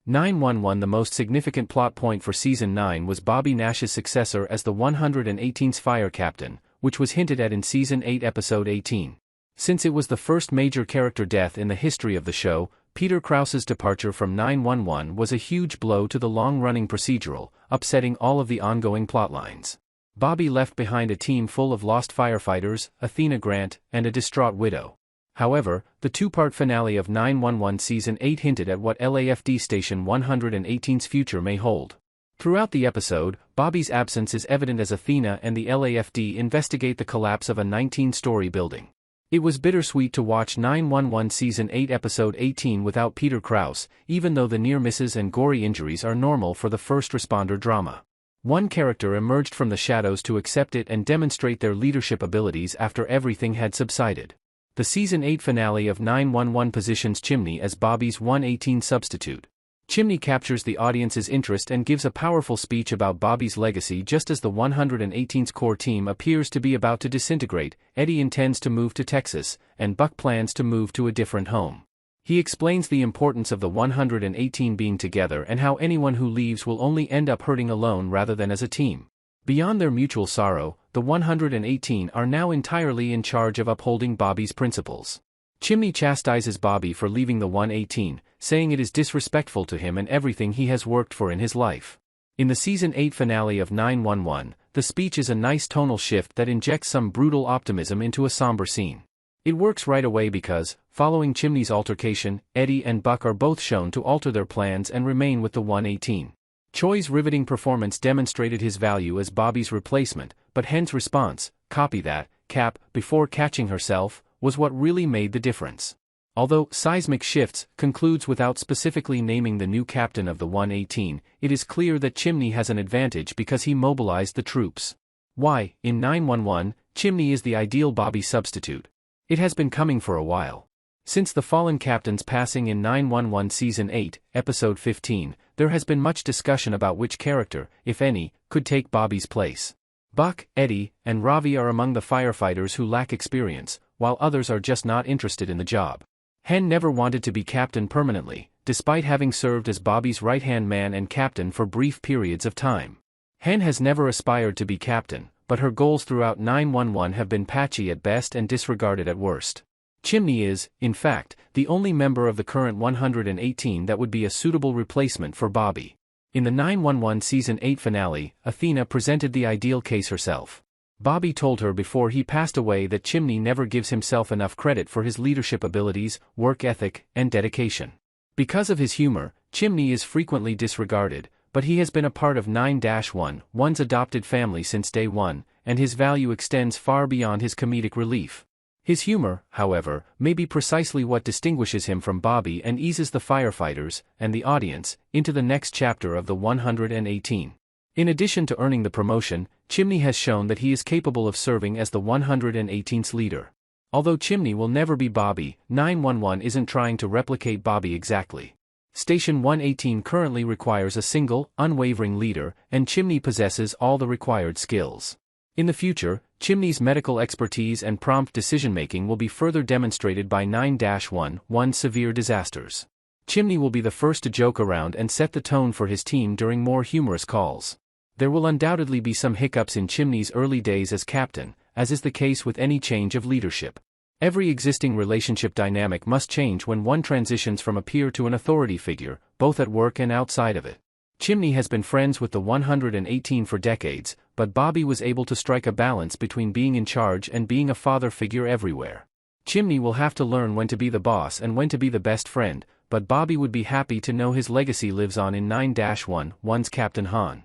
911. The most significant plot point for Season 9 was Bobby Nash's successor as the 118th Fire Captain, which was hinted at in Season 8 Episode 18. Since it was the first major character death in the history of the show, Peter Krause's departure from 911 was a huge blow to the long-running procedural, upsetting all of the ongoing plotlines. Bobby left behind a team full of lost firefighters, Athena Grant, and a distraught widow. However, the two-part finale of 911 Season 8 hinted at what LAFD Station 118's future may hold. Throughout the episode, Bobby's absence is evident as Athena and the LAFD investigate the collapse of a 19-story building. It was bittersweet to watch 911 Season 8 Episode 18 without Peter Krause, even though the near misses and gory injuries are normal for the first responder drama. One character emerged from the shadows to accept it and demonstrate their leadership abilities after everything had subsided. The Season 8 finale of 911 positions Chimney as Bobby's 118 substitute. Chimney captures the audience's interest and gives a powerful speech about Bobby's legacy just as the 118's core team appears to be about to disintegrate. Eddie intends to move to Texas, and Buck plans to move to a different home. He explains the importance of the 118 being together and how anyone who leaves will only end up hurting alone rather than as a team. Beyond their mutual sorrow, the 118 are now entirely in charge of upholding Bobby's principles. Chimney chastises Bobby for leaving the 118, saying it is disrespectful to him and everything he has worked for in his life. In the Season 8 finale of 911, the speech is a nice tonal shift that injects some brutal optimism into a somber scene. It works right away because, following Chimney's altercation, Eddie and Buck are both shown to alter their plans and remain with the 118. Choi's riveting performance demonstrated his value as Bobby's replacement, but Hen's response, "Copy that, Cap," before catching herself, was what really made the difference. Although Seismic Shifts concludes without specifically naming the new captain of the 118, it is clear that Chimney has an advantage because he mobilized the troops. Why, in 911, Chimney is the ideal Bobby substitute. It has been coming for a while. Since the fallen captain's passing in 911 Season 8, Episode 15, there has been much discussion about which character, if any, could take Bobby's place. Buck, Eddie, and Ravi are among the firefighters who lack experience, while others are just not interested in the job. Hen never wanted to be captain permanently, despite having served as Bobby's right-hand man and captain for brief periods of time. Hen has never aspired to be captain, but her goals throughout 911 have been patchy at best and disregarded at worst. Chimney is, in fact, the only member of the current 118 that would be a suitable replacement for Bobby. In the 911 Season 8 finale, Athena presented the ideal case herself. Bobby told her before he passed away that Chimney never gives himself enough credit for his leadership abilities, work ethic, and dedication. Because of his humor, Chimney is frequently disregarded, but he has been a part of 9-1's adopted family since day one, and his value extends far beyond his comedic relief. His humor, however, may be precisely what distinguishes him from Bobby and eases the firefighters, and the audience, into the next chapter of the 118. In addition to earning the promotion, Chimney has shown that he is capable of serving as the 118's leader. Although Chimney will never be Bobby, 911 isn't trying to replicate Bobby exactly. Station 118 currently requires a single, unwavering leader, and Chimney possesses all the required skills. In the future, Chimney's medical expertise and prompt decision-making will be further demonstrated by 9-1's severe disasters. Chimney will be the first to joke around and set the tone for his team during more humorous calls. There will undoubtedly be some hiccups in Chimney's early days as captain, as is the case with any change of leadership. Every existing relationship dynamic must change when one transitions from a peer to an authority figure, both at work and outside of it. Chimney has been friends with the 118 for decades, but Bobby was able to strike a balance between being in charge and being a father figure everywhere. Chimney will have to learn when to be the boss and when to be the best friend, but Bobby would be happy to know his legacy lives on in 9-1's Captain Han.